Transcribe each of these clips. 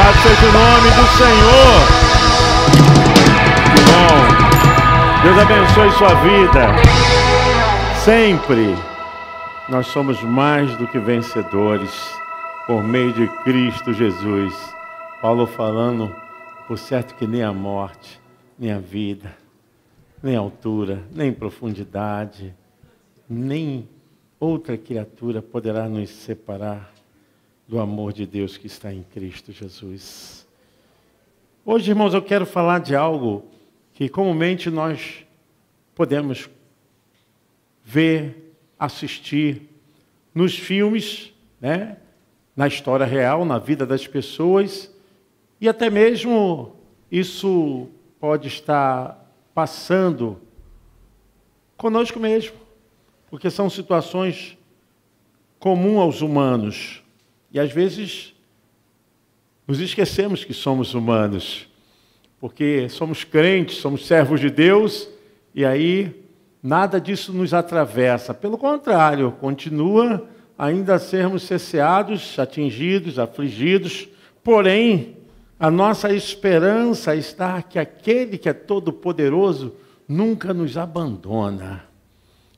Louvado seja o nome do Senhor. Que bom. Deus abençoe sua vida. Sempre nós somos mais do que vencedores por meio de Cristo Jesus. Paulo falando, por certo que nem a morte, nem a vida, nem a altura, nem profundidade, nem outra criatura poderá nos separar do amor de Deus que está em Cristo Jesus. Hoje, irmãos, eu quero falar de algo que comumente nós podemos ver, assistir nos filmes, né? Na história real, na vida das pessoas, e até mesmo isso pode estar passando conosco mesmo, porque são situações comuns aos humanos. E às vezes nos esquecemos que somos humanos, porque somos crentes, somos servos de Deus, e aí nada disso nos atravessa. Pelo contrário, continua ainda a sermos cesseados, atingidos, afligidos. Porém, a nossa esperança está que aquele que é todo-poderoso nunca nos abandona.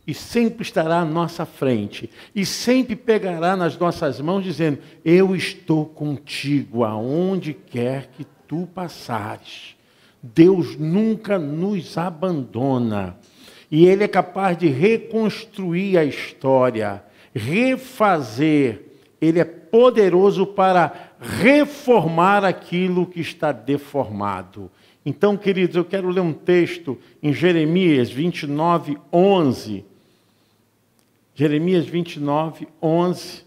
E sempre estará à nossa frente. E sempre pegará nas nossas mãos, dizendo, eu estou contigo aonde quer que tu passares. Deus nunca nos abandona. E Ele é capaz de reconstruir a história, refazer. Ele é poderoso para reformar aquilo que está deformado. Então, queridos, eu quero ler um texto em Jeremias 29, 11. Jeremias 29, 11.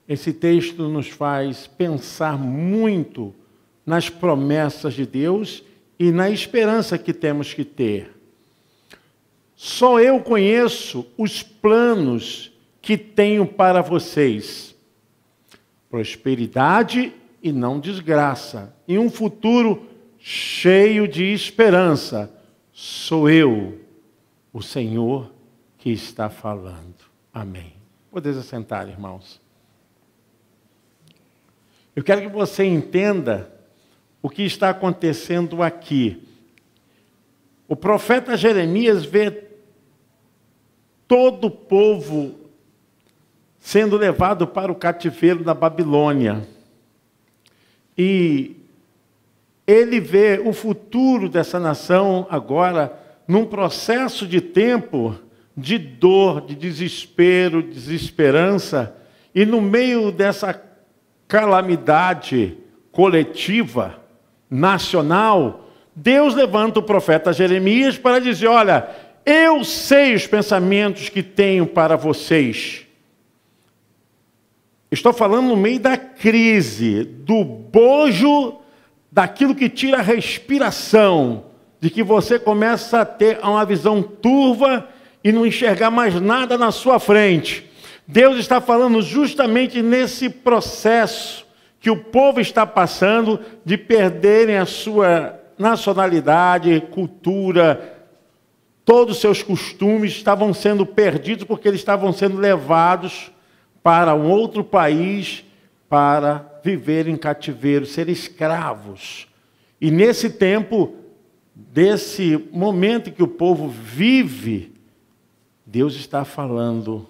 Esse texto nos faz pensar muito nas promessas de Deus e na esperança que temos que ter. Só eu conheço os planos que tenho para vocês. Prosperidade e não desgraça. E um futuro cheio de esperança. Sou eu, o Senhor, que está falando. Amém. Podeis assentar, irmãos. Eu quero que você entenda o que está acontecendo aqui. O profeta Jeremias vê todo o povo sendo levado para o cativeiro da Babilônia. E ele vê o futuro dessa nação agora num processo de tempo de dor, de desespero, desesperança. E no meio dessa calamidade coletiva, nacional, Deus levanta o profeta Jeremias para dizer, olha, eu sei os pensamentos que tenho para vocês. Estou falando no meio da crise, do bojo, daquilo que tira a respiração, de que você começa a ter uma visão turva e não enxergar mais nada na sua frente. Deus está falando justamente nesse processo que o povo está passando de perderem a sua nacionalidade, cultura, todos os seus costumes estavam sendo perdidos porque eles estavam sendo levados para um outro país para viver em cativeiro, ser escravos. E nesse tempo, desse momento que o povo vive, Deus está falando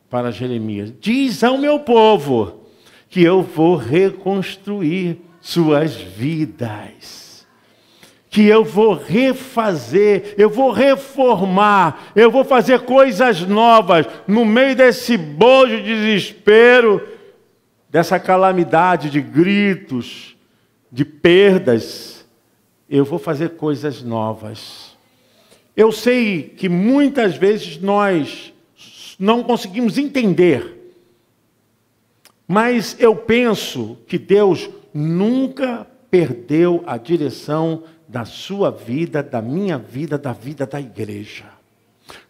para Jeremias, diz ao meu povo que eu vou reconstruir suas vidas, que eu vou refazer, eu vou reformar, eu vou fazer coisas novas no meio desse bojo de desespero, dessa calamidade de gritos, de perdas. Eu vou fazer coisas novas. Eu sei que muitas vezes nós não conseguimos entender, mas eu penso que Deus nunca perdeu a direção da sua vida, da minha vida, da vida da igreja.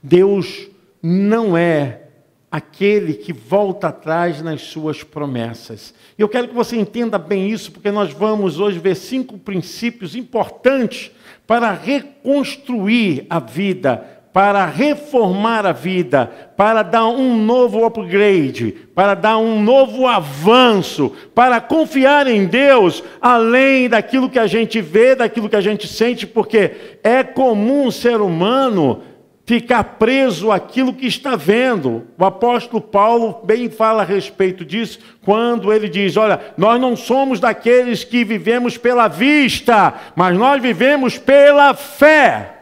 Deus não é aquele que volta atrás nas suas promessas. E eu quero que você entenda bem isso, porque nós vamos hoje ver 5 princípios importantes para reconstruir a vida, para reformar a vida, para dar um novo upgrade, para dar um novo avanço, para confiar em Deus, além daquilo que a gente vê, daquilo que a gente sente, porque é comum o ser humano ficar preso àquilo que está vendo. O apóstolo Paulo bem fala a respeito disso, quando ele diz, olha, nós não somos daqueles que vivemos pela vista, mas nós vivemos pela fé.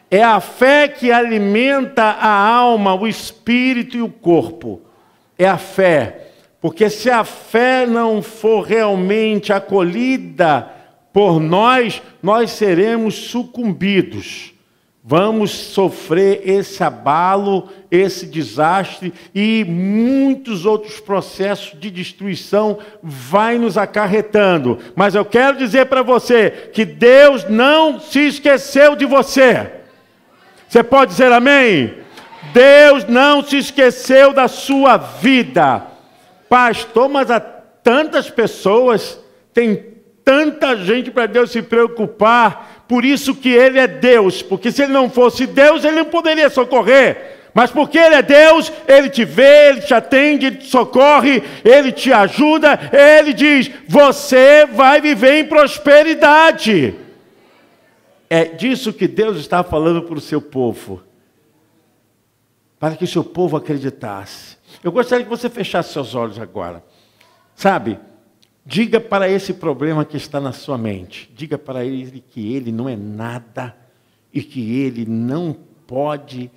É a fé que alimenta a alma, o espírito e o corpo. É a fé. Porque se a fé não for realmente acolhida por nós, nós seremos sucumbidos. Vamos sofrer esse abalo, esse desastre e muitos outros processos de destruição vai nos acarretando. Mas eu quero dizer para você que Deus não se esqueceu de você. Você pode dizer amém? Deus não se esqueceu da sua vida. Pastor, mas há tantas pessoas, tem tanta gente para Deus se preocupar, por isso que Ele é Deus, porque se Ele não fosse Deus, Ele não poderia socorrer. Mas porque Ele é Deus, Ele te vê, Ele te atende, Ele te socorre, Ele te ajuda, Ele diz, você vai viver em prosperidade. É disso que Deus está falando para o seu povo, para que o seu povo acreditasse. Eu gostaria que você fechasse seus olhos agora. Sabe, diga para esse problema que está na sua mente, diga para ele que ele não é nada e que ele não pode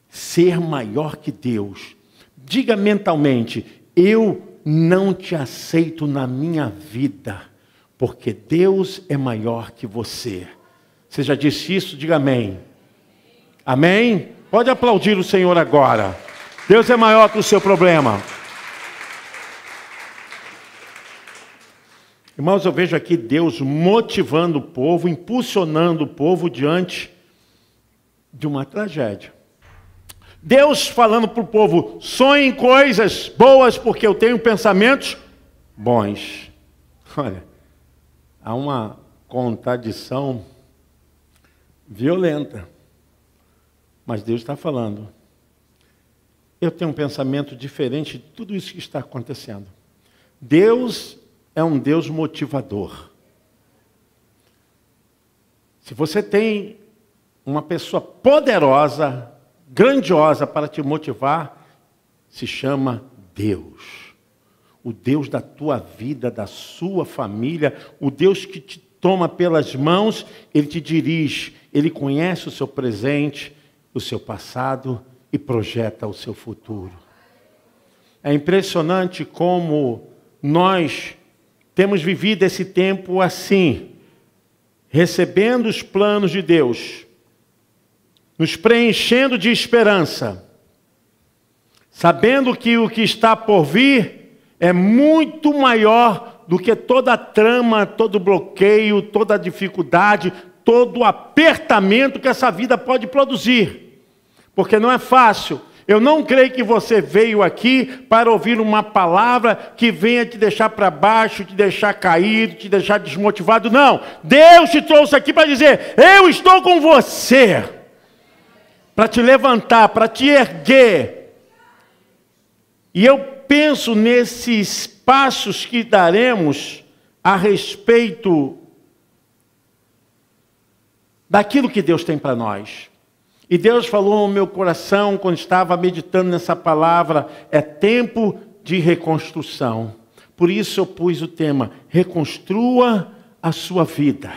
ser maior que Deus. Diga mentalmente, eu não te aceito na minha vida, porque Deus é maior que você. Você já disse isso? Diga amém. Amém? Pode aplaudir o Senhor agora. Deus é maior que o seu problema. Irmãos, eu vejo aqui Deus motivando o povo, impulsionando o povo diante de uma tragédia. Deus falando para o povo, sonhem coisas boas, porque eu tenho pensamentos bons. Olha, há uma contradição violenta. Mas Deus está falando. Eu tenho um pensamento diferente de tudo isso que está acontecendo. Deus é um Deus motivador. Se você tem uma pessoa poderosa, grandiosa para te motivar, se chama Deus. O Deus da tua vida, da sua família, o Deus que te toma pelas mãos, Ele te dirige, Ele conhece o seu presente, o seu passado e projeta o seu futuro. É impressionante como nós temos vivido esse tempo assim, recebendo os planos de Deus, nos preenchendo de esperança, sabendo que o que está por vir é muito maior do que toda a trama, todo bloqueio, toda a dificuldade, todo o apertamento que essa vida pode produzir. Porque não é fácil. Eu não creio que você veio aqui para ouvir uma palavra que venha te deixar para baixo, te deixar caído, te deixar desmotivado. Não. Deus te trouxe aqui para dizer, eu estou com você. Para te levantar, para te erguer. E eu penso nesses passos que daremos a respeito daquilo que Deus tem para nós. E Deus falou no meu coração, quando estava meditando nessa palavra, é tempo de reconstrução. Por isso eu pus o tema, reconstrua a sua vida.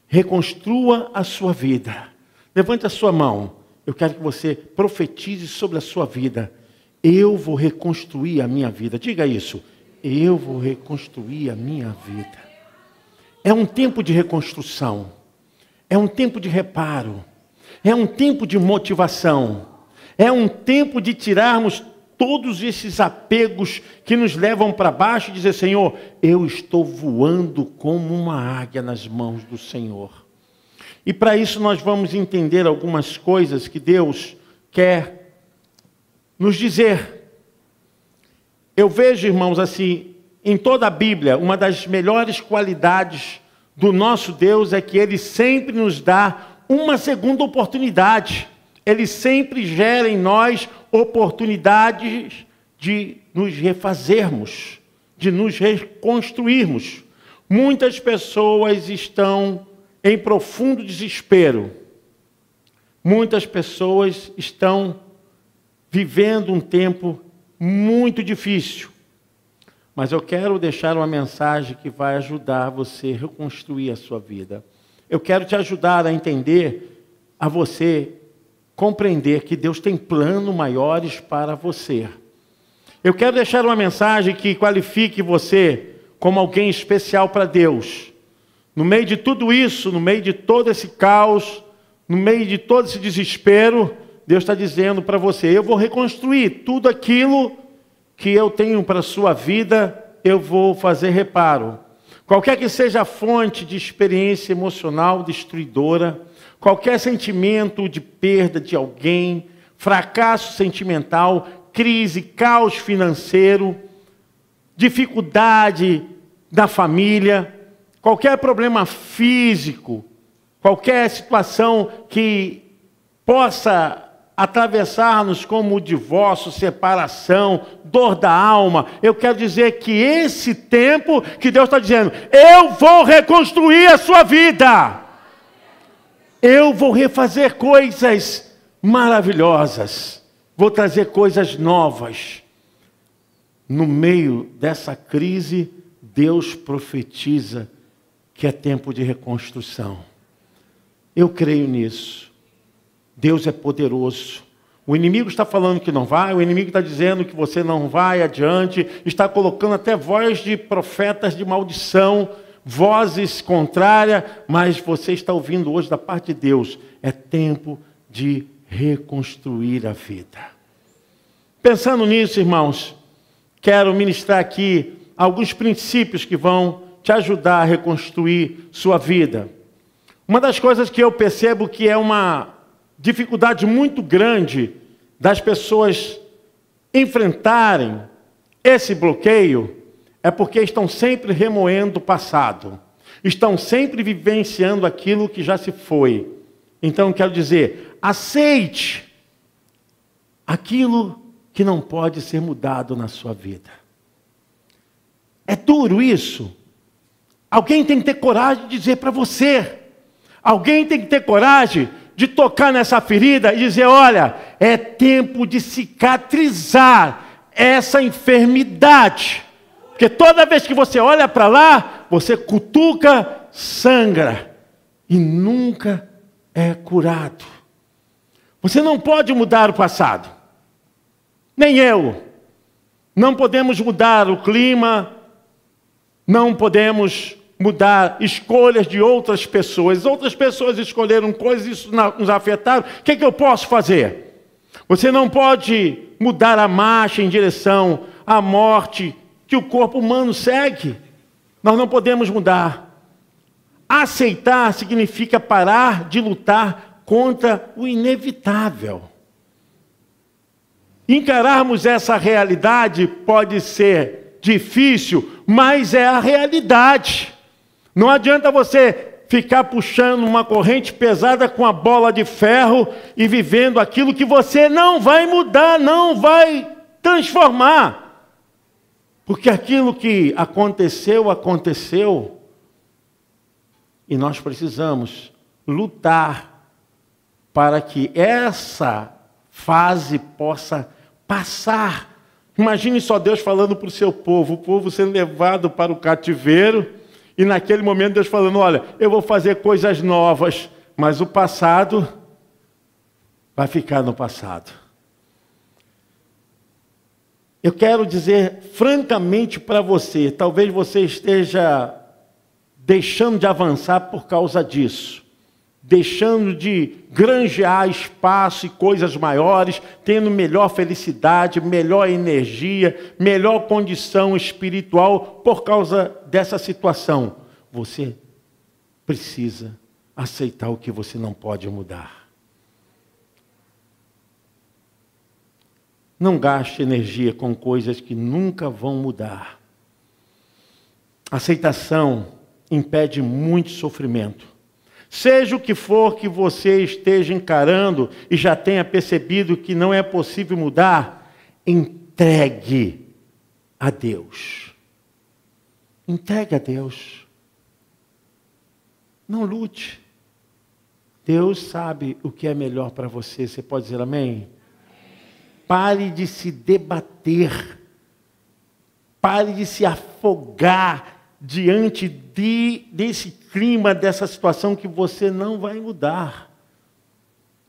Reconstrua a sua vida. Levante a sua mão. Eu quero que você profetize sobre a sua vida. Eu vou reconstruir a minha vida. Diga isso. Eu vou reconstruir a minha vida. É um tempo de reconstrução. É um tempo de reparo. É um tempo de motivação. É um tempo de tirarmos todos esses apegos que nos levam para baixo e dizer, Senhor, eu estou voando como uma águia nas mãos do Senhor. E para isso nós vamos entender algumas coisas que Deus quer nos dizer. Eu vejo, irmãos, assim, em toda a Bíblia, uma das melhores qualidades do nosso Deus é que Ele sempre nos dá uma segunda oportunidade. Ele sempre gera em nós oportunidades de nos refazermos, de nos reconstruirmos. Muitas pessoas estão em profundo desespero. Muitas pessoas estão vivendo um tempo muito difícil. Mas eu quero deixar uma mensagem que vai ajudar você a reconstruir a sua vida. Eu quero te ajudar a entender, a você compreender que Deus tem planos maiores para você. Eu quero deixar uma mensagem que qualifique você como alguém especial para Deus. No meio de tudo isso, no meio de todo esse caos, no meio de todo esse desespero, Deus está dizendo para você, eu vou reconstruir tudo aquilo que eu tenho para a sua vida, eu vou fazer reparo. Qualquer que seja a fonte de experiência emocional destruidora, qualquer sentimento de perda de alguém, fracasso sentimental, crise, caos financeiro, dificuldade da família, qualquer problema físico, qualquer situação que possa atravessar-nos como o divórcio, separação, dor da alma. Eu quero dizer que esse tempo que Deus está dizendo, eu vou reconstruir a sua vida. Eu vou refazer coisas maravilhosas. Vou trazer coisas novas. No meio dessa crise, Deus profetiza que é tempo de reconstrução. Eu creio nisso. Deus é poderoso. O inimigo está falando que não vai, o inimigo está dizendo que você não vai adiante, está colocando até voz de profetas de maldição, vozes contrárias, mas você está ouvindo hoje da parte de Deus. É tempo de reconstruir a vida. Pensando nisso, irmãos, quero ministrar aqui alguns princípios que vão te ajudar a reconstruir sua vida. Uma das coisas que eu percebo que é uma dificuldade muito grande das pessoas enfrentarem esse bloqueio é porque estão sempre remoendo o passado. Estão sempre vivenciando aquilo que já se foi. Então, quero dizer, aceite aquilo que não pode ser mudado na sua vida. É duro isso. Alguém tem que ter coragem de dizer para você. Alguém tem que ter coragem de tocar nessa ferida e dizer, olha, é tempo de cicatrizar essa enfermidade. Porque toda vez que você olha para lá, você cutuca, sangra e nunca é curado. Você não pode mudar o passado. Nem eu. Não podemos mudar o clima, não podemos mudar escolhas de outras pessoas. Outras pessoas escolheram coisas e isso nos afetaram. O que eu posso fazer? Você não pode mudar a marcha em direção à morte que o corpo humano segue. Nós não podemos mudar. Aceitar significa parar de lutar contra o inevitável. Encararmos essa realidade pode ser difícil, mas é a realidade. Não adianta você ficar puxando uma corrente pesada com a bola de ferro e vivendo aquilo que você não vai mudar, não vai transformar. Porque aquilo que aconteceu, aconteceu. E nós precisamos lutar para que essa fase possa passar. Imagine só Deus falando para o seu povo, o povo sendo levado para o cativeiro, e naquele momento Deus falando, olha, eu vou fazer coisas novas, mas o passado vai ficar no passado. Eu quero dizer francamente para você, talvez você esteja deixando de avançar por causa disso. Deixando de granjear espaço e coisas maiores, tendo melhor felicidade, melhor energia, melhor condição espiritual por causa dessa situação. Você precisa aceitar o que você não pode mudar. Não gaste energia com coisas que nunca vão mudar. Aceitação impede muito sofrimento. Seja o que for que você esteja encarando e já tenha percebido que não é possível mudar, entregue a Deus. Entregue a Deus. Não lute. Deus sabe o que é melhor para você. Você pode dizer amém? Pare de se debater. Pare de se afogar diante desse clima, dessa situação que você não vai mudar.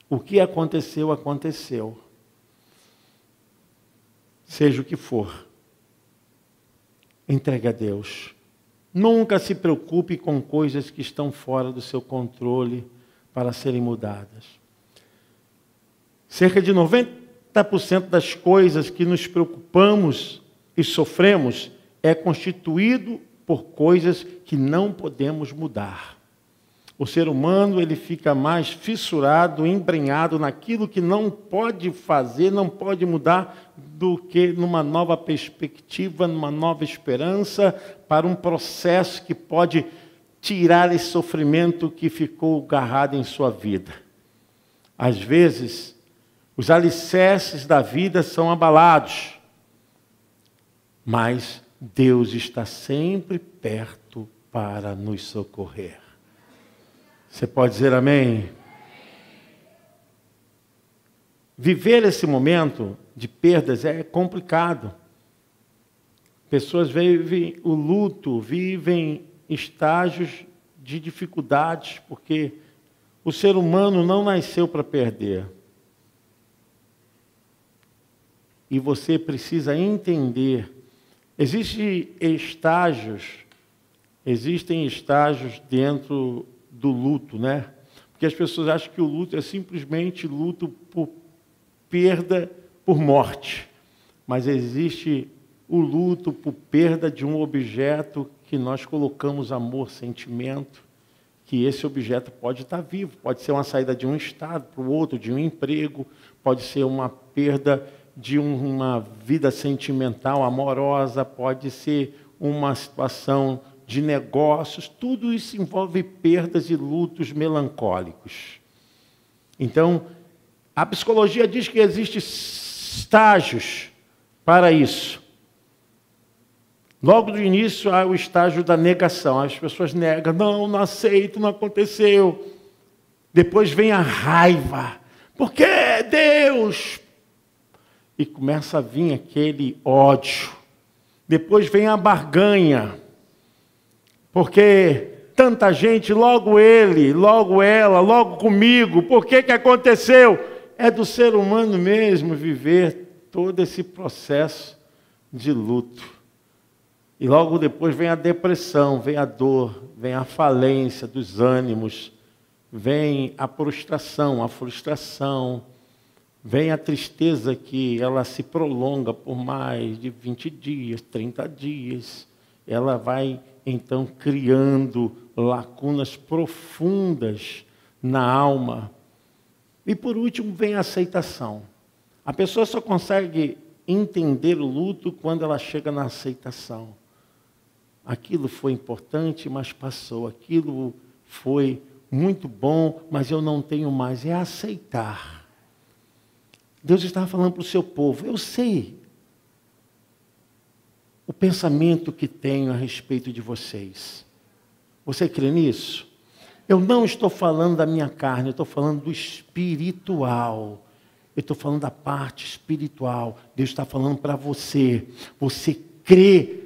O que aconteceu, aconteceu. Seja o que for, entregue a Deus. Nunca se preocupe com coisas que estão fora do seu controle para serem mudadas. Cerca de 90% das coisas que nos preocupamos e sofremos é constituído por coisas que não podemos mudar. O ser humano, ele fica mais fissurado, embrenhado naquilo que não pode fazer, não pode mudar, do que numa nova perspectiva, numa nova esperança, para um processo que pode tirar esse sofrimento que ficou agarrado em sua vida. Às vezes, os alicerces da vida são abalados, mas Deus está sempre perto para nos socorrer. Você pode dizer amém? Viver esse momento de perdas é complicado. Pessoas vivem o luto, vivem estágios de dificuldades, porque o ser humano não nasceu para perder. E você precisa entender. Existem estágios dentro do luto, né? Porque as pessoas acham que o luto é simplesmente luto por perda, por morte. Mas existe o luto por perda de um objeto que nós colocamos amor, sentimento, que esse objeto pode estar vivo, pode ser uma saída de um estado para o outro, de um emprego, pode ser uma perda de uma vida sentimental, amorosa, pode ser uma situação de negócios, tudo isso envolve perdas e lutos melancólicos. Então, a psicologia diz que existem estágios para isso. Logo do início há o estágio da negação, as pessoas negam, não aceito, não aconteceu. Depois vem a raiva, por que Deus? E começa a vir aquele ódio. Depois vem a barganha, porque tanta gente, logo ele, logo ela, logo comigo, por que aconteceu? É do ser humano mesmo viver todo esse processo de luto. E logo depois vem a depressão, vem a dor, vem a falência dos ânimos, vem a prostração, a frustração, vem a tristeza que ela se prolonga por mais de 20 dias, 30 dias. Ela vai, então, criando lacunas profundas na alma. E, por último, vem a aceitação. A pessoa só consegue entender o luto quando ela chega na aceitação. Aquilo foi importante, mas passou. Aquilo foi muito bom, mas eu não tenho mais. É aceitar. Deus estava falando para o seu povo, eu sei o pensamento que tenho a respeito de vocês. Você crê nisso? Eu não estou falando da minha carne, eu estou falando do espiritual. Eu estou falando da parte espiritual. Deus está falando para você. Você crê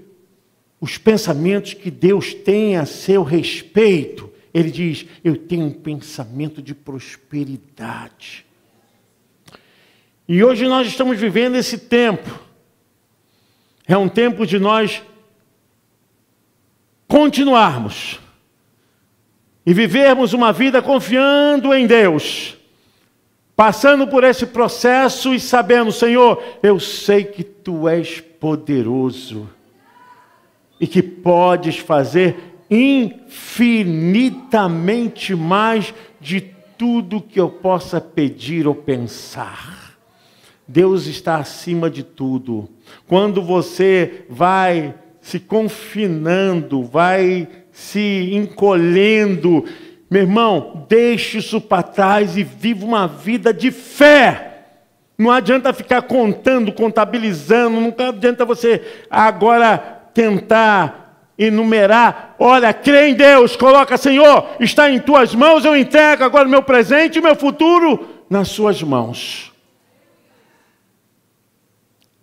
os pensamentos que Deus tem a seu respeito? Ele diz, eu tenho um pensamento de prosperidade. E hoje nós estamos vivendo esse tempo. É um tempo de nós continuarmos e vivermos uma vida confiando em Deus, passando por esse processo e sabendo, Senhor, eu sei que Tu és poderoso e que podes fazer infinitamente mais de tudo que eu possa pedir ou pensar. Deus está acima de tudo. Quando você vai se confinando, vai se encolhendo, Meu irmão, deixe isso para trás e viva uma vida de fé. Não adianta ficar contando, contabilizando, não adianta você agora tentar enumerar. Olha, crê em Deus, coloca, Senhor, está em tuas mãos, eu entrego agora o meu presente e o meu futuro nas suas mãos.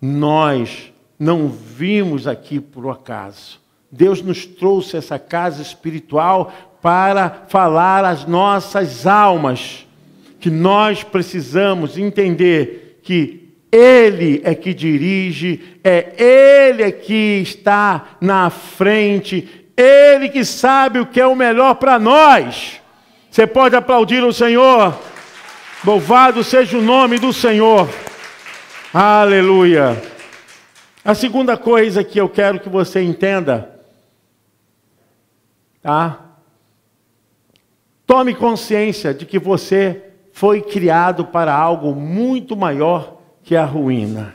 Nós não vimos aqui por acaso. Deus nos trouxe essa casa espiritual para falar às nossas almas que nós precisamos entender que Ele é que dirige, é Ele que está na frente, Ele que sabe o que é o melhor para nós. Você pode aplaudir o Senhor? Louvado seja o nome do Senhor. Aleluia. A segunda coisa que eu quero que você entenda, tá? Tome consciência de que você foi criado para algo muito maior que a ruína.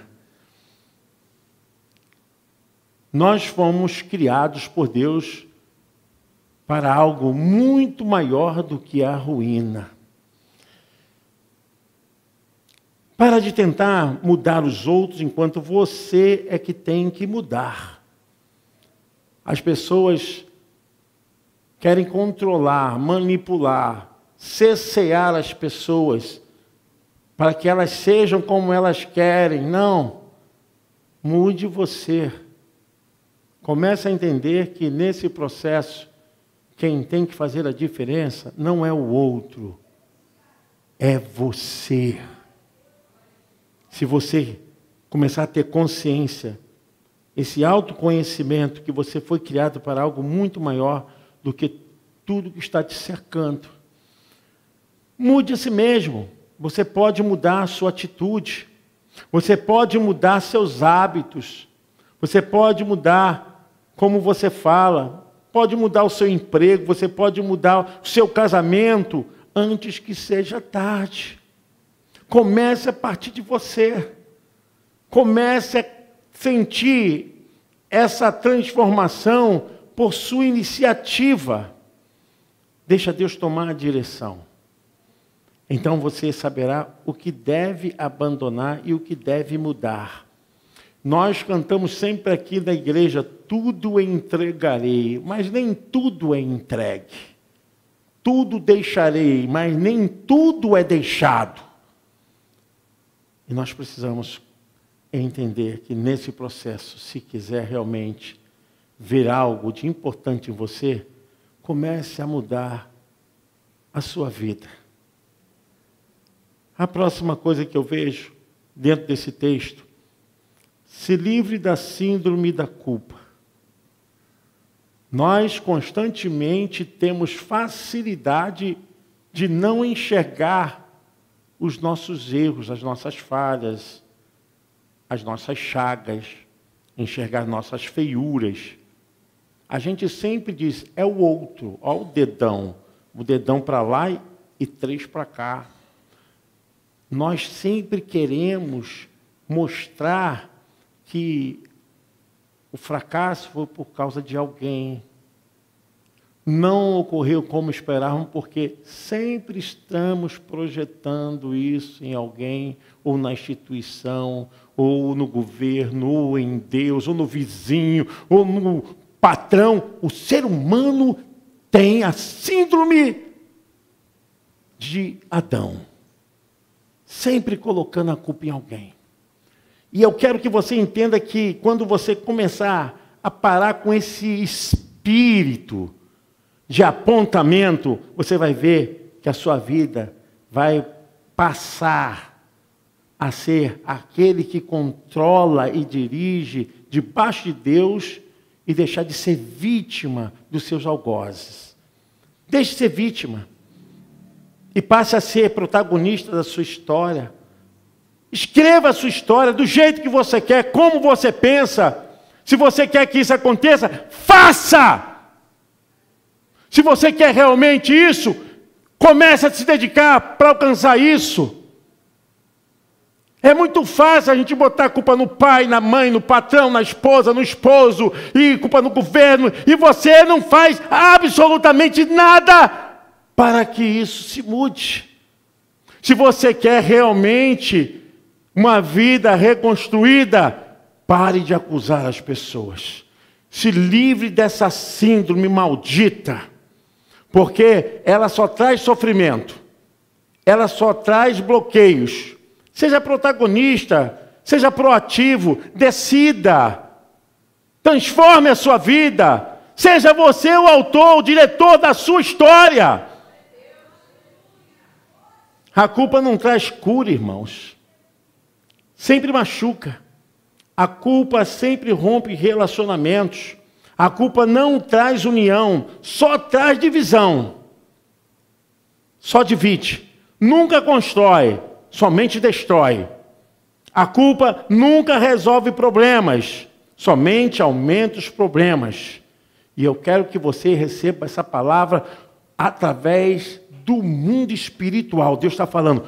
Nós fomos criados por Deus para algo muito maior do que a ruína. Para de tentar mudar os outros enquanto você é que tem que mudar. As pessoas querem controlar, manipular, cessear as pessoas para que elas sejam como elas querem. Não. Mude você. Comece a entender que nesse processo, quem tem que fazer a diferença não é o outro, é você. Se você começar a ter consciência, esse autoconhecimento que você foi criado para algo muito maior do que tudo que está te cercando. Mude a si mesmo. Você pode mudar a sua atitude. Você pode mudar seus hábitos. Você pode mudar como você fala. Pode mudar o seu emprego. Você pode mudar o seu casamento antes que seja tarde. Comece a partir de você. Comece a sentir essa transformação por sua iniciativa. Deixa Deus tomar a direção. Então você saberá o que deve abandonar e o que deve mudar. Nós cantamos sempre aqui na igreja, tudo entregarei, mas nem tudo é entregue. Tudo deixarei, mas nem tudo é deixado. E nós precisamos entender que nesse processo, se quiser realmente ver algo de importante em você, comece a mudar a sua vida. A próxima coisa que eu vejo dentro desse texto, se livre da síndrome da culpa. Nós constantemente temos facilidade de não enxergar os nossos erros, as nossas falhas, as nossas chagas, enxergar nossas feiuras. A gente sempre diz, é o outro, olha o dedão para lá e 3 para cá. Nós sempre queremos mostrar que o fracasso foi por causa de alguém. Não ocorreu como esperávamos, porque sempre estamos projetando isso em alguém, ou na instituição, ou no governo, ou em Deus, ou no vizinho, ou no patrão. O ser humano tem a síndrome de Adão. Sempre colocando a culpa em alguém. E eu quero que você entenda que quando você começar a parar com esse espírito de apontamento, você vai ver que a sua vida vai passar a ser aquele que controla e dirige debaixo de Deus e deixar de ser vítima dos seus algozes. Deixe de ser vítima e passe a ser protagonista da sua história. Escreva a sua história do jeito que você quer, como você pensa. Se você quer que isso aconteça, faça! Se você quer realmente isso, comece a se dedicar para alcançar isso. É muito fácil a gente botar a culpa no pai, na mãe, no patrão, na esposa, no esposo, e culpa no governo, e você não faz absolutamente nada. para que isso se mude. Se você quer realmente uma vida reconstruída, pare de acusar as pessoas. Se livre dessa síndrome maldita, porque ela só traz sofrimento, ela só traz bloqueios. Seja protagonista, seja proativo, decida, transforme a sua vida, seja você o autor, o diretor da sua história. A culpa não traz cura, irmãos. Sempre machuca. A culpa sempre rompe relacionamentos. A culpa não traz união, só traz divisão. Só divide. Nunca constrói, somente destrói. A culpa nunca resolve problemas, somente aumenta os problemas. E eu quero que você receba essa palavra através do mundo espiritual. Deus está falando,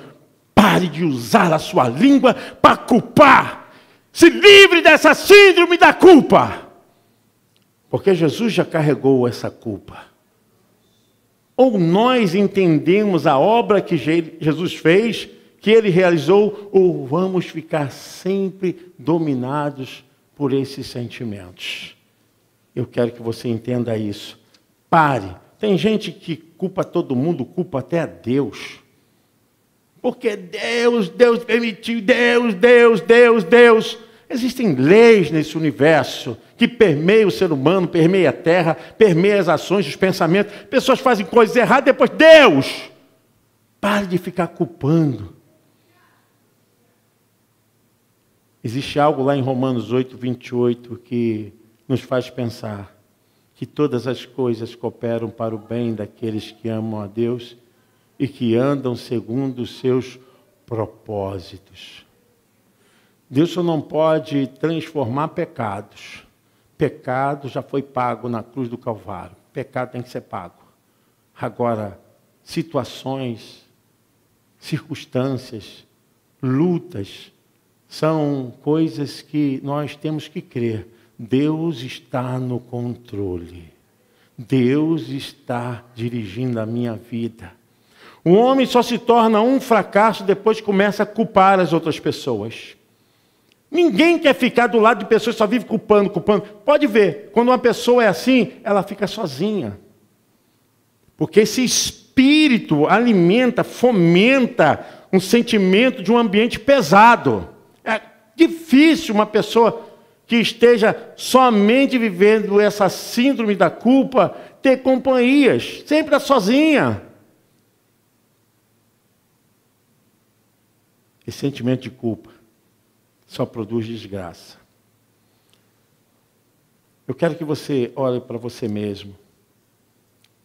pare de usar a sua língua para culpar. Se livre dessa síndrome da culpa. Porque Jesus já carregou essa culpa. Ou nós entendemos a obra que Jesus fez, que ele realizou, ou vamos ficar sempre dominados por esses sentimentos. Eu quero que você entenda isso. Pare. Tem gente que culpa todo mundo, culpa até a Deus. Porque Deus permitiu, Deus. Existem leis nesse universo que permeiam o ser humano, permeiam a terra, permeiam as ações, os pensamentos. Pessoas fazem coisas erradas, depois Deus. Pare de ficar culpando. Existe algo lá em Romanos 8, 28 que nos faz pensar que todas as coisas cooperam para o bem daqueles que amam a Deus e que andam segundo os seus propósitos. Deus só não pode transformar pecados. Pecado já foi pago na cruz do Calvário. Pecado tem que ser pago. Agora, situações, circunstâncias, lutas, são coisas que nós temos que crer. Deus está no controle. Deus está dirigindo a minha vida. O homem só se torna um fracasso depois que começa a culpar as outras pessoas. Ninguém quer ficar do lado de pessoas que só vivem culpando. Pode ver, quando uma pessoa é assim, ela fica sozinha. Porque esse espírito alimenta, fomenta um sentimento de um ambiente pesado. É difícil uma pessoa que esteja somente vivendo essa síndrome da culpa ter companhias, sempre é sozinha. Esse sentimento de culpa só produz desgraça. Eu quero que você olhe para você mesmo.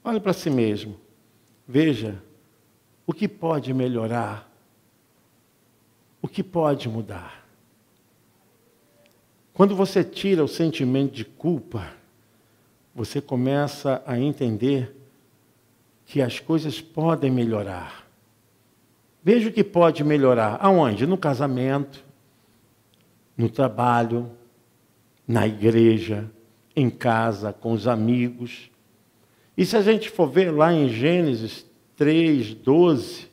Olhe para si mesmo. Veja o que pode melhorar. O que pode mudar. Quando você tira o sentimento de culpa, você começa a entender que as coisas podem melhorar. Veja o que pode melhorar. Aonde? No casamento, no trabalho, na igreja, em casa, com os amigos. E se a gente for ver lá em Gênesis 3:12,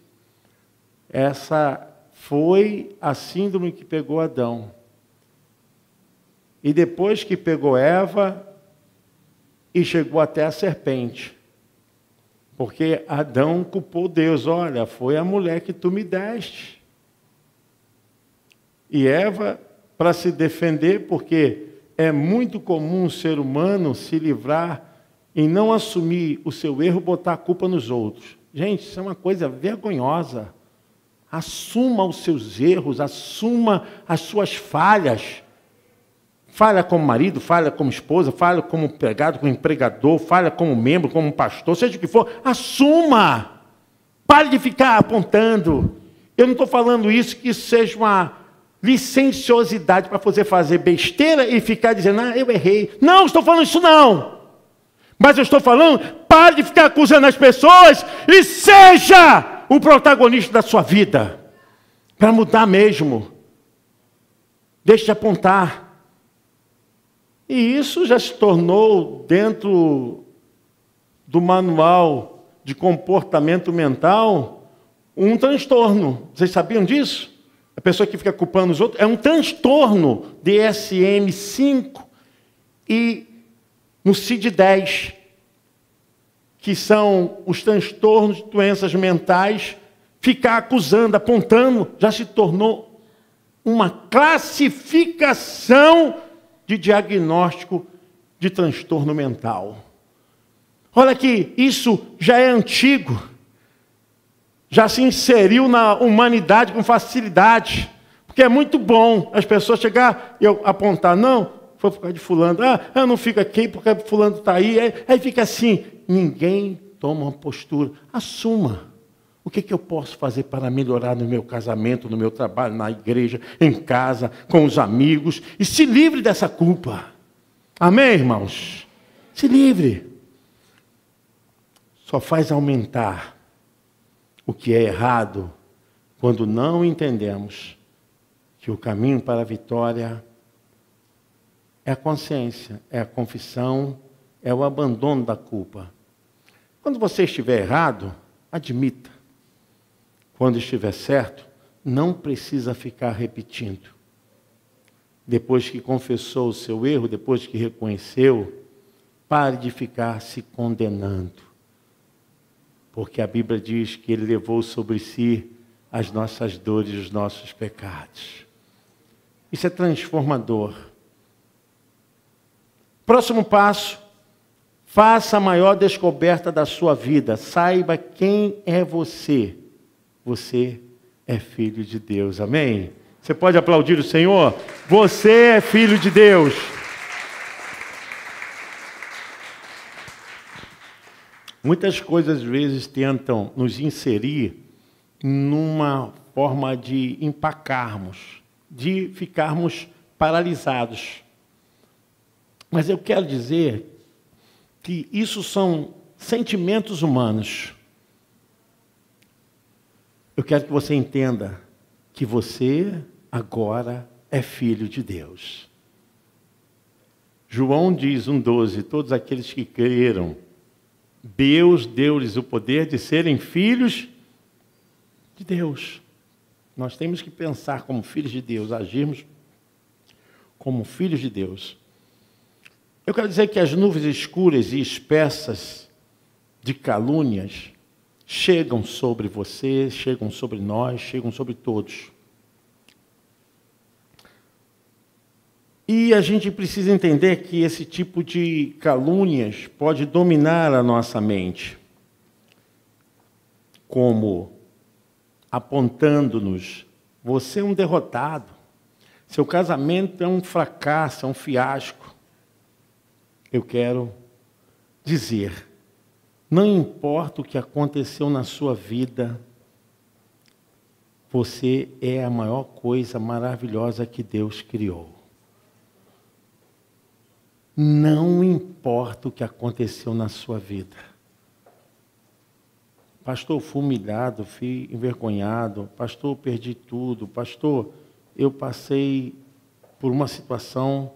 essa foi a síndrome que pegou Adão. E depois que pegou Eva, e chegou até a serpente. Porque Adão culpou Deus. Olha, foi a mulher que tu me deste. E Eva, para se defender, porque é muito comum o ser humano se livrar e não assumir o seu erro, botar a culpa nos outros. Gente, isso é uma coisa vergonhosa. Assuma os seus erros, assuma as suas falhas. Falha como marido, falha como esposa, falha como empregado, como empregador, falha como membro, como pastor, seja o que for, assuma. Pare de ficar apontando. Eu não estou falando isso que seja uma licenciosidade para você fazer besteira e ficar dizendo, eu errei. Não, estou falando isso não. Mas eu estou falando, pare de ficar acusando as pessoas e seja o protagonista da sua vida. Para mudar mesmo. Deixe de apontar. E isso já se tornou dentro do manual de comportamento mental um transtorno. Vocês sabiam disso? A pessoa que fica culpando os outros é um transtorno DSM-5 e no CID-10, que são os transtornos de doenças mentais. Ficar acusando, apontando, já se tornou uma classificação de diagnóstico de transtorno mental. Olha que isso já é antigo, já se inseriu na humanidade com facilidade, porque é muito bom as pessoas chegar e eu apontar, não, foi por causa de fulano, eu não fico aqui porque fulano está aí, aí fica assim, ninguém toma uma postura, assuma. O que eu posso fazer para melhorar no meu casamento, no meu trabalho, na igreja, em casa, com os amigos, e se livre dessa culpa. Amém, irmãos? Se livre. Só faz aumentar o que é errado quando não entendemos que o caminho para a vitória é a consciência, é a confissão, é o abandono da culpa. Quando você estiver errado, admita. Quando estiver certo, não precisa ficar repetindo. Depois que confessou o seu erro, depois que reconheceu, pare de ficar se condenando. Porque a Bíblia diz que Ele levou sobre si as nossas dores e os nossos pecados. Isso é transformador. Próximo passo, faça a maior descoberta da sua vida. Saiba quem é você. Você é filho de Deus, amém? Você pode aplaudir o Senhor? Você é filho de Deus. Muitas coisas às vezes tentam nos inserir numa forma de empacarmos, de ficarmos paralisados. Mas eu quero dizer que isso são sentimentos humanos. Eu quero que você entenda que você agora é filho de Deus. João diz, 1,12, todos aqueles que creram, Deus deu-lhes o poder de serem filhos de Deus. Nós temos que pensar como filhos de Deus, agirmos como filhos de Deus. Eu quero dizer que as nuvens escuras e espessas de calúnias chegam sobre você, chegam sobre nós, chegam sobre todos. E a gente precisa entender que esse tipo de calúnias pode dominar a nossa mente, como apontando-nos, você é um derrotado, seu casamento é um fracasso, é um fiasco. Eu quero dizer, não importa o que aconteceu na sua vida, você é a maior coisa maravilhosa que Deus criou. Não importa o que aconteceu na sua vida. Pastor, eu fui humilhado, fui envergonhado. Pastor, eu perdi tudo. Pastor, eu passei por uma situação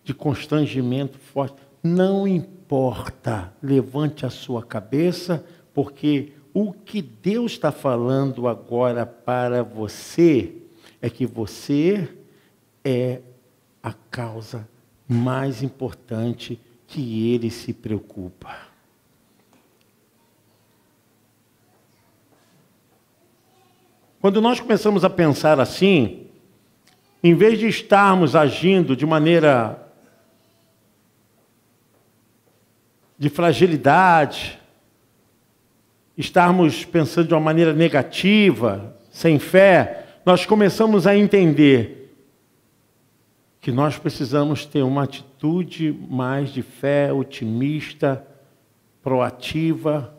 de constrangimento forte. Não importa, levante a sua cabeça, porque o que Deus está falando agora para você é que você é a causa mais importante que Ele se preocupa. Quando nós começamos a pensar assim, em vez de estarmos agindo de maneira de fragilidade, estarmos pensando de uma maneira negativa, sem fé, nós começamos a entender que nós precisamos ter uma atitude mais de fé, otimista, proativa,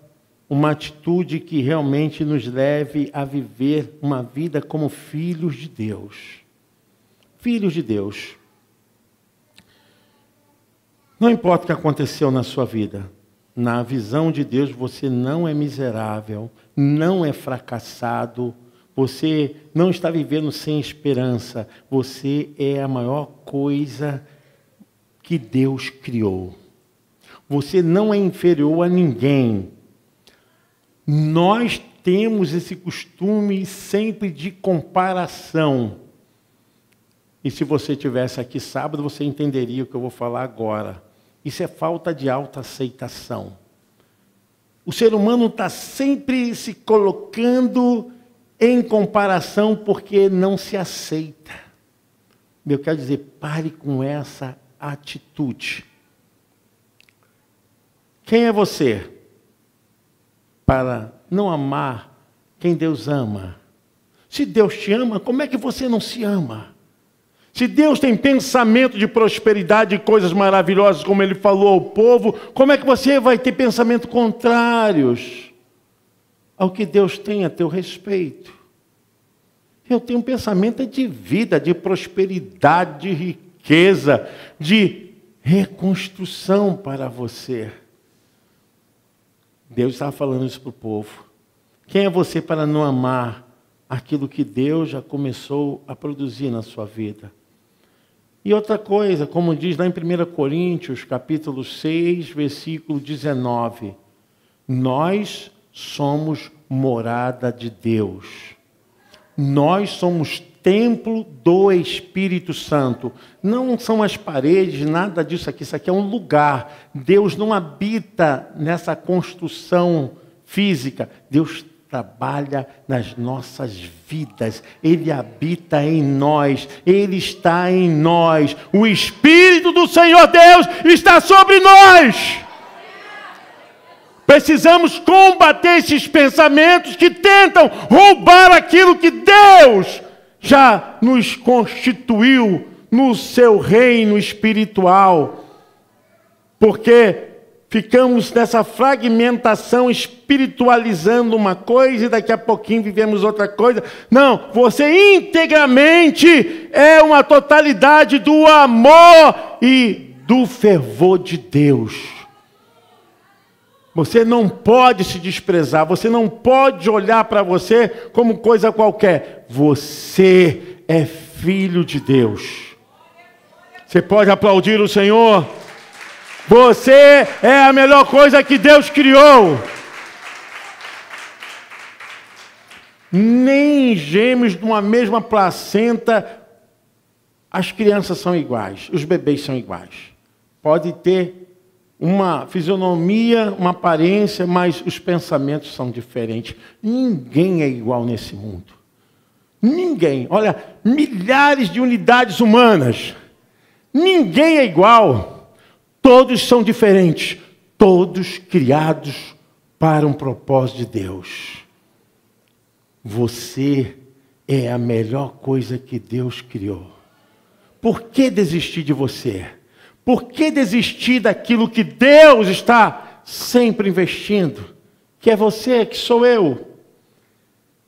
uma atitude que realmente nos leve a viver uma vida como filhos de Deus. Filhos de Deus. Não importa o que aconteceu na sua vida, na visão de Deus você não é miserável, não é fracassado, você não está vivendo sem esperança, você é a maior coisa que Deus criou. Você não é inferior a ninguém. Nós temos esse costume sempre de comparação. E se você estivesse aqui sábado, você entenderia o que eu vou falar agora. Isso é falta de autoaceitação. O ser humano está sempre se colocando em comparação porque não se aceita. Eu quero dizer, pare com essa atitude. Quem é você para não amar quem Deus ama? Se Deus te ama, como é que você não se ama? Se Deus tem pensamento de prosperidade e coisas maravilhosas, como Ele falou ao povo, como é que você vai ter pensamentos contrários ao que Deus tem a teu respeito? Eu tenho um pensamento de vida, de prosperidade, de riqueza, de reconstrução para você. Deus estava falando isso para o povo. Quem é você para não amar aquilo que Deus já começou a produzir na sua vida? E outra coisa, como diz lá em 1 Coríntios, capítulo 6, versículo 19. Nós somos morada de Deus. Nós somos templo do Espírito Santo. Não são as paredes, nada disso aqui. Isso aqui é um lugar. Deus não habita nessa construção física. Deus trabalha nas nossas vidas. Ele habita em nós. Ele está em nós. O Espírito do Senhor Deus está sobre nós. Precisamos combater esses pensamentos que tentam roubar aquilo que Deus já nos constituiu no seu reino espiritual. Porque ficamos nessa fragmentação, espiritualizando uma coisa e daqui a pouquinho vivemos outra coisa. Não, você integramente é uma totalidade do amor e do fervor de Deus. Você não pode se desprezar, você não pode olhar para você como coisa qualquer. Você é filho de Deus. Você pode aplaudir o Senhor? Você é a melhor coisa que Deus criou. Nem gêmeos de uma mesma placenta, as crianças são iguais, os bebês são iguais. Pode ter uma fisionomia, uma aparência, mas os pensamentos são diferentes. Ninguém é igual nesse mundo. Ninguém. Olha, milhares de unidades humanas. Ninguém é igual. Todos são diferentes, todos criados para um propósito de Deus. Você é a melhor coisa que Deus criou. Por que desistir de você? Por que desistir daquilo que Deus está sempre investindo? Que é você, que sou eu.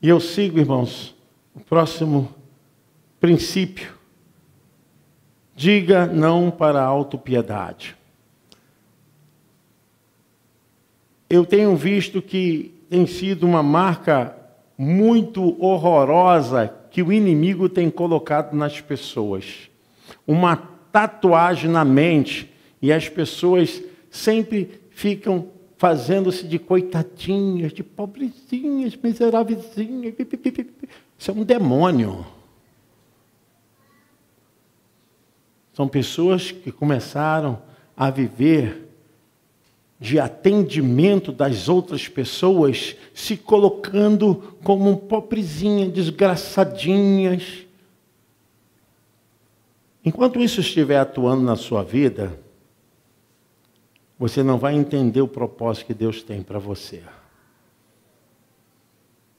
E eu sigo, irmãos, o próximo princípio. Diga não para a autopiedade. Eu tenho visto que tem sido uma marca muito horrorosa que o inimigo tem colocado nas pessoas. Uma tatuagem na mente, e as pessoas sempre ficam fazendo-se de coitadinhas, de pobrezinhas, miserávelzinhas. Isso é um demônio. São pessoas que começaram a viver de atendimento das outras pessoas, se colocando como pobrezinhas, desgraçadinhas. Enquanto isso estiver atuando na sua vida, você não vai entender o propósito que Deus tem para você.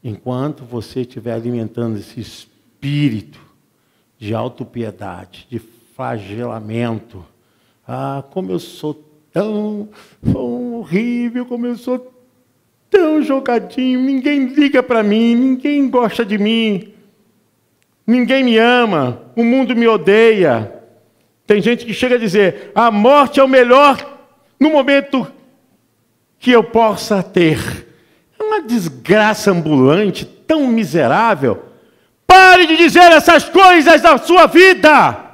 Enquanto você estiver alimentando esse espírito de autopiedade, de flagelamento. Ah, como eu sou tão horrível, como eu sou tão jogadinho, ninguém liga para mim, ninguém gosta de mim, ninguém me ama, o mundo me odeia. Tem gente que chega a dizer, a morte é o melhor no momento que eu possa ter. É uma desgraça ambulante, tão miserável. Pare de dizer essas coisas da sua vida.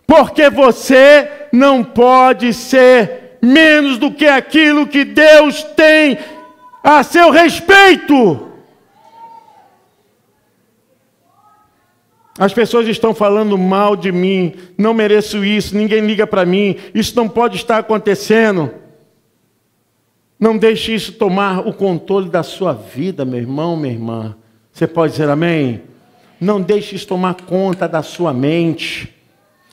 Porque você não pode ser menos do que aquilo que Deus tem a seu respeito. As pessoas estão falando mal de mim, não mereço isso, ninguém liga para mim, isso não pode estar acontecendo. Não deixe isso tomar o controle da sua vida, meu irmão, minha irmã. Você pode dizer amém? Não deixe isso tomar conta da sua mente.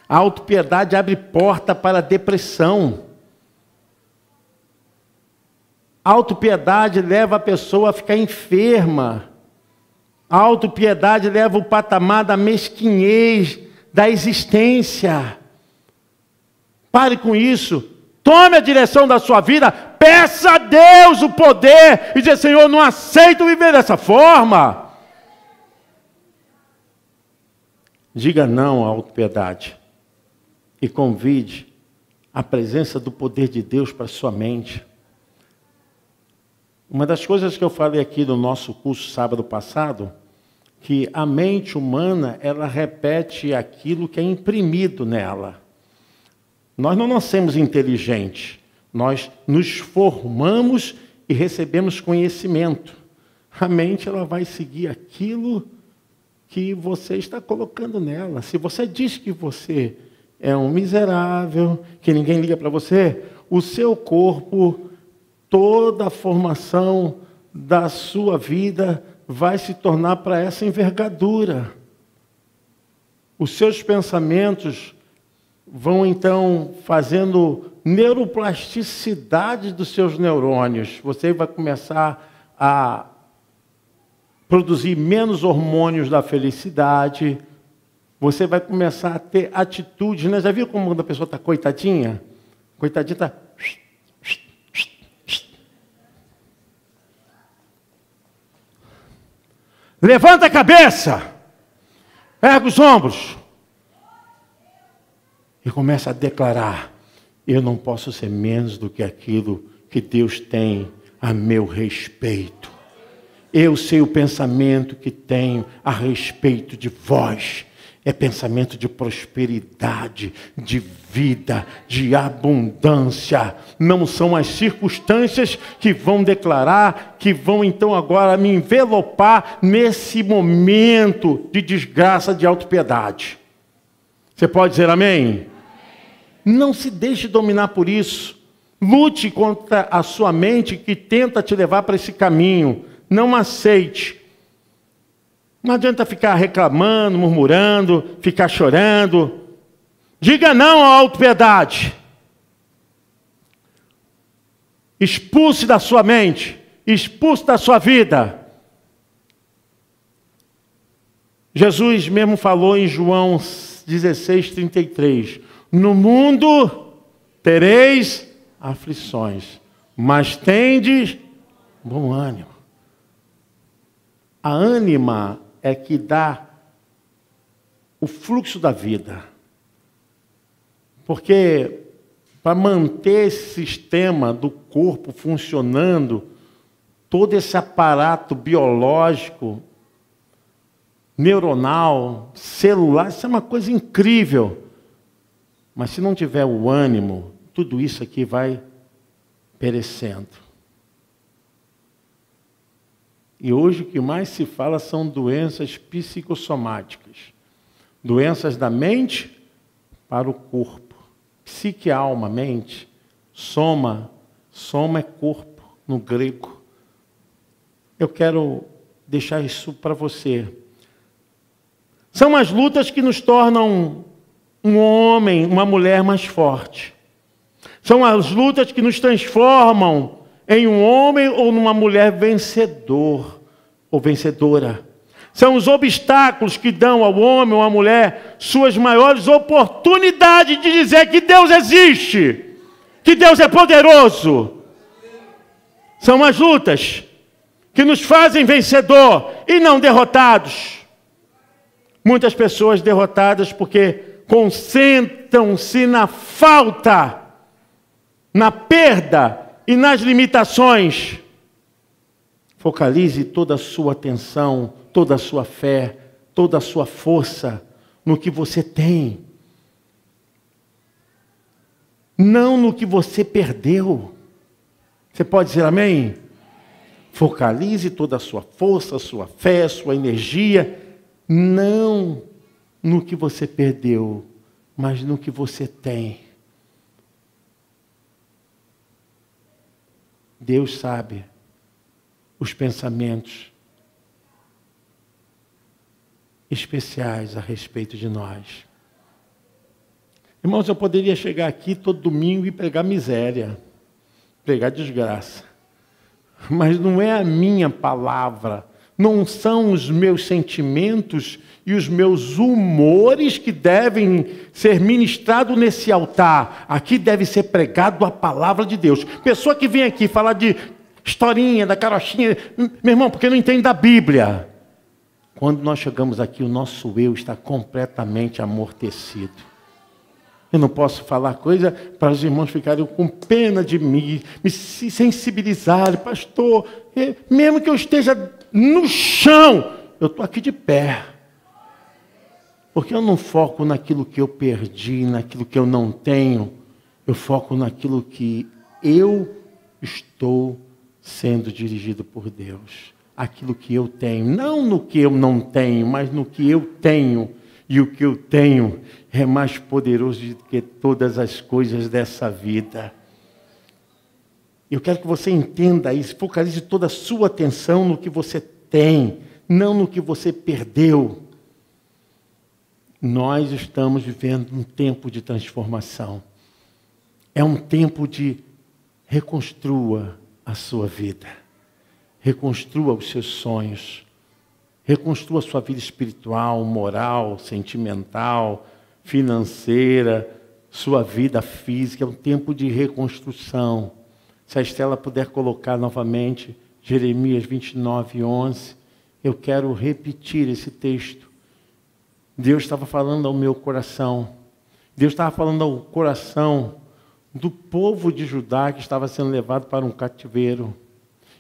A autopiedade abre porta para a depressão. A autopiedade leva a pessoa a ficar enferma. A autopiedade leva o patamar da mesquinhez, da existência. Pare com isso. Tome a direção da sua vida. Peça a Deus o poder. E dizer, Senhor, eu não aceito viver dessa forma. Diga não à autopiedade. E convide a presença do poder de Deus para a sua mente. Uma das coisas que eu falei aqui no nosso curso sábado passado, que a mente humana, ela repete aquilo que é imprimido nela. Nós não nascemos inteligentes, nós nos formamos e recebemos conhecimento. A mente, ela vai seguir aquilo que você está colocando nela. Se você diz que você é um miserável, que ninguém liga para você, o seu corpo, toda a formação da sua vida vai se tornar para essa envergadura. Os seus pensamentos vão então fazendo neuroplasticidade dos seus neurônios. Você vai começar a produzir menos hormônios da felicidade. Você vai começar a ter atitudes, né? Já viu como quando a pessoa está coitadinha? Coitadinha está... Levanta a cabeça, erga os ombros e começa a declarar: eu não posso ser menos do que aquilo que Deus tem a meu respeito. Eu sei o pensamento que tenho a respeito de vós. É pensamento de prosperidade, de vida, de abundância. Não são as circunstâncias que vão declarar, que vão então agora me envelopar nesse momento de desgraça, de autopiedade. Você pode dizer amém? Não se deixe dominar por isso. Lute contra a sua mente que tenta te levar para esse caminho. Não aceite. Não adianta ficar reclamando, murmurando, ficar chorando. Diga não à autopiedade. Expulse da sua mente, expulse da sua vida. Jesus mesmo falou em João 16:33. No mundo tereis aflições, mas tendes bom ânimo. A ânima é que dá o fluxo da vida. Porque para manter esse sistema do corpo funcionando, todo esse aparato biológico, neuronal, celular, isso é uma coisa incrível. Mas se não tiver o ânimo, tudo isso aqui vai perecendo. E hoje o que mais se fala são doenças psicossomáticas. Doenças da mente para o corpo. Psique, alma, mente. Soma é corpo no grego. Eu quero deixar isso para você. São as lutas que nos tornam um homem, uma mulher mais forte. São as lutas que nos transformam em um homem ou numa mulher vencedor ou vencedora. São os obstáculos que dão ao homem ou à mulher suas maiores oportunidades de dizer que Deus existe, que Deus é poderoso. São as lutas que nos fazem vencedor e não derrotados. Muitas pessoas derrotadas porque concentram-se na falta, na perda e nas limitações. Focalize toda a sua atenção, toda a sua fé, toda a sua força no que você tem. Não no que você perdeu. Você pode dizer amém? Focalize toda a sua força, a sua fé, a sua energia, não no que você perdeu, mas no que você tem. Deus sabe os pensamentos especiais a respeito de nós. Irmãos, eu poderia chegar aqui todo domingo e pregar miséria, pregar desgraça. Mas não é a minha palavra, não são os meus sentimentos e os meus humores que devem ser ministrados nesse altar. Aqui deve ser pregado a palavra de Deus. Pessoa que vem aqui falar de historinha, da carochinha, meu irmão, porque não entende da Bíblia. Quando nós chegamos aqui, o nosso eu está completamente amortecido. Eu não posso falar coisa para os irmãos ficarem com pena de mim, se sensibilizarem. Pastor, mesmo que eu esteja no chão, eu estou aqui de pé. Porque eu não foco naquilo que eu perdi, naquilo que eu não tenho. Eu foco naquilo que eu estou sendo dirigido por Deus. Aquilo que eu tenho. Não no que eu não tenho, mas no que eu tenho. E o que eu tenho é mais poderoso do que todas as coisas dessa vida. Eu quero que você entenda isso. Focalize toda a sua atenção no que você tem, não no que você perdeu. Nós estamos vivendo um tempo de transformação. É um tempo de reconstrua a sua vida. Reconstrua os seus sonhos. Reconstrua a sua vida espiritual, moral, sentimental, financeira, sua vida física. É um tempo de reconstrução. Se a Estela puder colocar novamente Jeremias 29:11, eu quero repetir esse texto. Deus estava falando ao meu coração. Deus estava falando ao coração do povo de Judá que estava sendo levado para um cativeiro.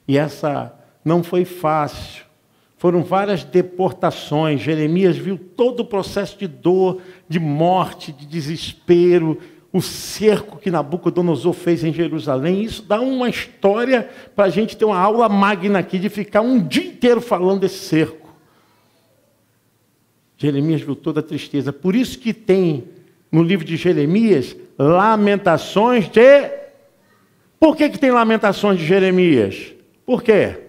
E essa não foi fácil. Foram várias deportações. Jeremias viu todo o processo de dor, de morte, de desespero, o cerco que Nabucodonosor fez em Jerusalém. Isso dá uma história para a gente ter uma aula magna aqui, de ficar um dia inteiro falando desse cerco. Jeremias viu toda a tristeza. Por isso que tem no livro de Jeremias lamentações de... Por que tem lamentações de Jeremias? Por quê?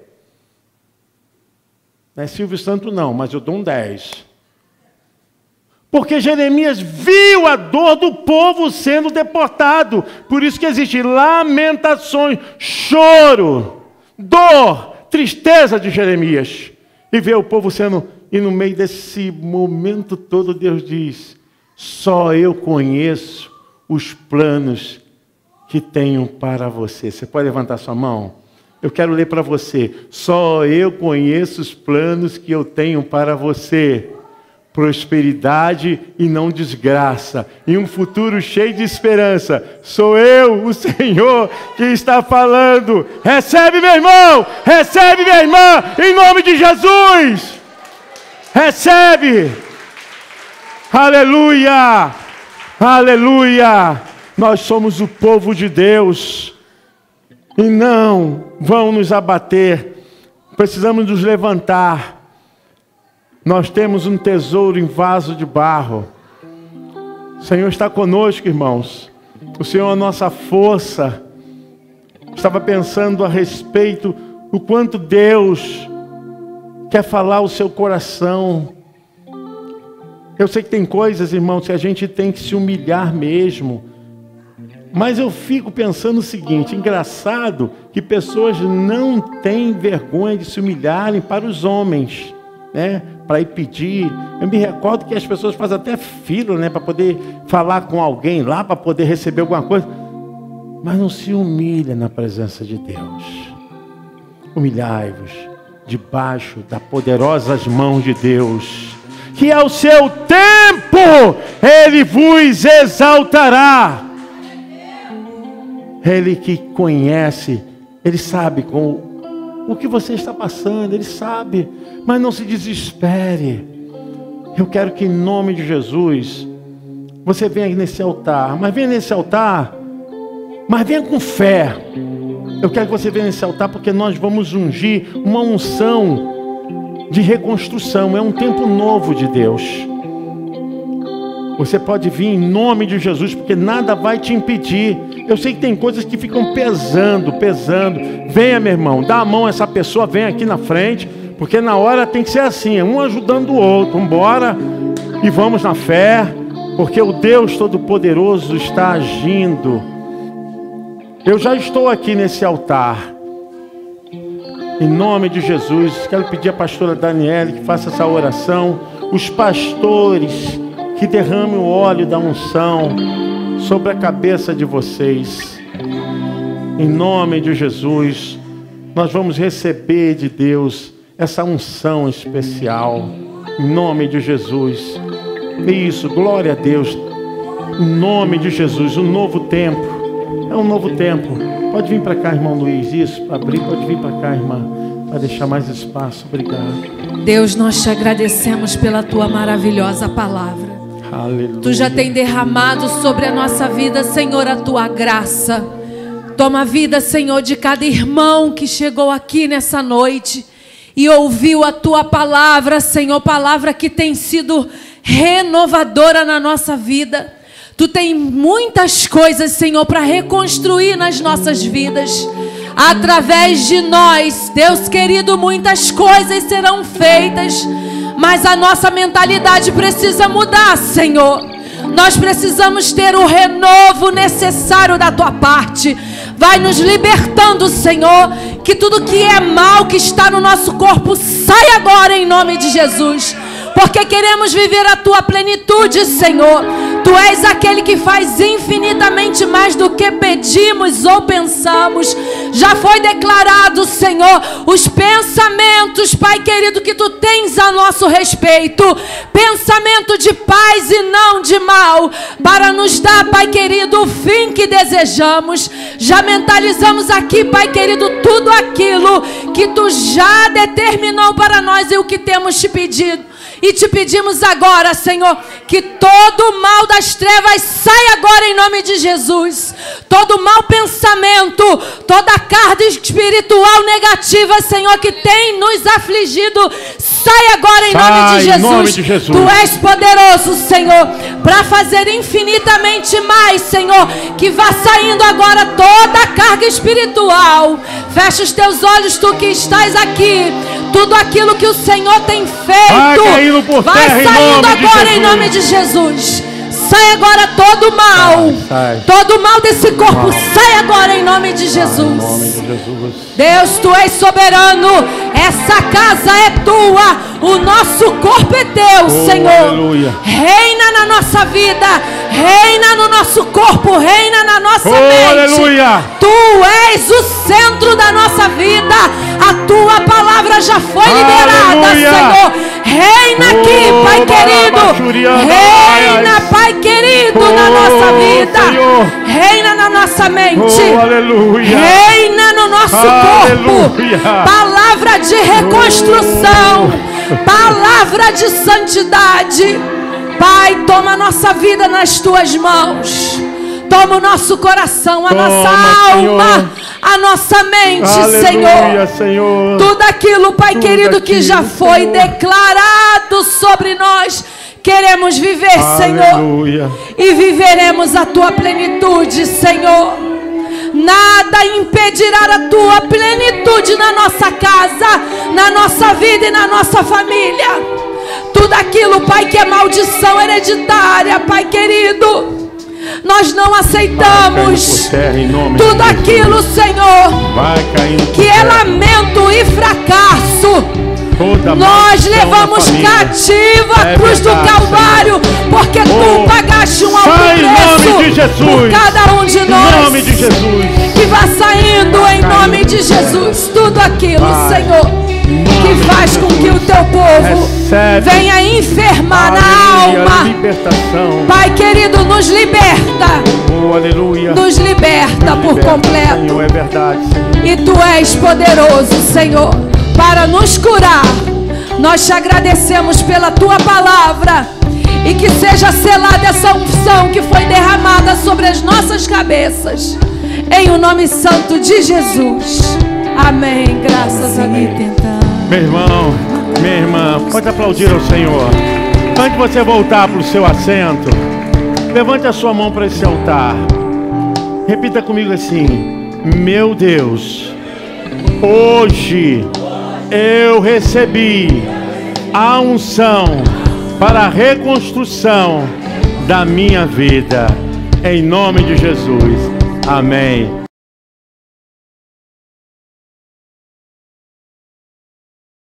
Não é Silvio Santo não, mas eu dou um 10. Porque Jeremias viu a dor do povo sendo deportado. Por isso que existe lamentações, choro, dor, tristeza de Jeremias. E vê o povo sendo... E no meio desse momento todo Deus diz: só eu conheço os planos que tenho para você. Você pode levantar sua mão? Eu quero ler para você. Só eu conheço os planos que eu tenho para você. Prosperidade e não desgraça. E um futuro cheio de esperança. Sou eu, o Senhor, que está falando. Recebe, meu irmão! Recebe, minha irmã! Em nome de Jesus! Recebe! Aleluia! Aleluia! Nós somos o povo de Deus. E não vão nos abater. Precisamos nos levantar. Nós temos um tesouro em vaso de barro. O Senhor está conosco, irmãos. O Senhor é a nossa força. Estava pensando a respeito do quanto Deus quer falar ao seu coração. Eu sei que tem coisas, irmãos, que a gente tem que se humilhar mesmo. Mas eu fico pensando o seguinte: engraçado que pessoas não têm vergonha de se humilharem para os homens, né? Para ir pedir. Eu me recordo que as pessoas fazem até fila, né? Para poder falar com alguém lá, para poder receber alguma coisa. Mas não se humilha na presença de Deus. Humilhai-vos debaixo das poderosas mãos de Deus, que ao seu tempo Ele vos exaltará. Ele que conhece, Ele sabe com o que você está passando, Ele sabe, mas não se desespere. Eu quero que em nome de Jesus, você venha nesse altar, mas venha nesse altar, mas venha com fé. Eu quero que você venha nesse altar, porque nós vamos ungir uma unção de reconstrução. É um tempo novo de Deus. Você pode vir em nome de Jesus, porque nada vai te impedir. Eu sei que tem coisas que ficam pesando. Venha, meu irmão, dá a mão a essa pessoa, vem aqui na frente, porque na hora tem que ser assim, um ajudando o outro. Vamos embora e vamos na fé, porque o Deus Todo-Poderoso está agindo. Eu já estou aqui nesse altar. Em nome de Jesus, quero pedir à pastora Daniele que faça essa oração. Os pastores, que derrame o óleo da unção sobre a cabeça de vocês. Em nome de Jesus, nós vamos receber de Deus essa unção especial. Em nome de Jesus. Isso, glória a Deus. Em nome de Jesus, um novo tempo. É um novo tempo. Pode vir para cá, irmão Luiz. Isso, para abrir, pode vir para cá, irmã. Para deixar mais espaço. Obrigado. Deus, nós te agradecemos pela tua maravilhosa palavra. Aleluia. Tu já tem derramado sobre a nossa vida, Senhor, a tua graça. Toma a vida, Senhor, de cada irmão que chegou aqui nessa noite e ouviu a tua palavra, Senhor, palavra que tem sido renovadora na nossa vida. Tu tem muitas coisas, Senhor, para reconstruir nas nossas vidas. Através de nós, Deus querido, muitas coisas serão feitas, mas a nossa mentalidade precisa mudar, Senhor. Nós precisamos ter o renovo necessário da tua parte. Vai nos libertando, Senhor, que tudo que é mal que está no nosso corpo sai agora em nome de Jesus. Porque queremos viver a tua plenitude, Senhor. Tu és aquele que faz infinitamente mais do que pedimos ou pensamos. Já foi declarado, Senhor, os pensamentos, Pai querido, que tu tens a nosso respeito. Pensamento de paz e não de mal, para nos dar, Pai querido, o fim que desejamos. Já mentalizamos aqui, Pai querido, tudo aquilo que tu já determinou para nós e o que temos te pedido. E te pedimos agora, Senhor, que todo mal das trevas saia agora em nome de Jesus. Todo mau pensamento, toda carga espiritual negativa, Senhor, que tem nos afligido, sai agora em nome de Jesus. Tu és poderoso, Senhor, para fazer infinitamente mais, Senhor. Que vá saindo agora toda a carga espiritual. Fecha os teus olhos, tu que estás aqui. Tudo aquilo que o Senhor tem feito vai saindo agora em nome de Jesus. Sai agora todo mal. Todo mal desse corpo sai agora em nome de Jesus. Deus, tu és soberano. Essa casa é tua. O nosso corpo é teu, Senhor. Aleluia. Reina na nossa vida. Reina no nosso corpo. Reina na nossa mente. Aleluia. Tu és o centro da nossa vida. A tua palavra já foi liberada, Senhor. Reina aqui, Pai querido. Reina, Pai querido, na nossa vida. Reina na nossa mente. Reina no nosso corpo. Palavra de reconstrução. Palavra de santidade. Pai, toma a nossa vida nas tuas mãos. Toma o nosso coração, a nossa alma, a nossa mente, Senhor. Tudo aquilo, Pai querido, que já foi declarado sobre nós, queremos viver, Senhor. E viveremos a tua plenitude, Senhor. Nada impedirá a tua plenitude na nossa casa, na nossa vida e na nossa família. Tudo aquilo, Pai, que é maldição hereditária, Pai querido, nós não aceitamos. Tudo aquilo, Senhor, que é lamento e fracasso, nós levamos cativo a cruz do Calvário, porque tu pagaste um alto preço por cada um de nós. Que vá saindo em nome de Jesus tudo aquilo, Senhor, que faz com que o teu povo venha enfermar na alma. Pai querido, nos liberta. Nos liberta por completo. E tu és poderoso, Senhor, para nos curar. Nós te agradecemos pela tua palavra. E que seja selada essa unção que foi derramada sobre as nossas cabeças. em o nome santo de Jesus. Amém. Graças a Deus. Meu irmão, minha irmã, pode aplaudir ao Senhor. Antes de você voltar para o seu assento, levante a sua mão para esse altar. Repita comigo assim: meu Deus, hoje eu recebi a unção para a reconstrução da minha vida. Em nome de Jesus. Amém.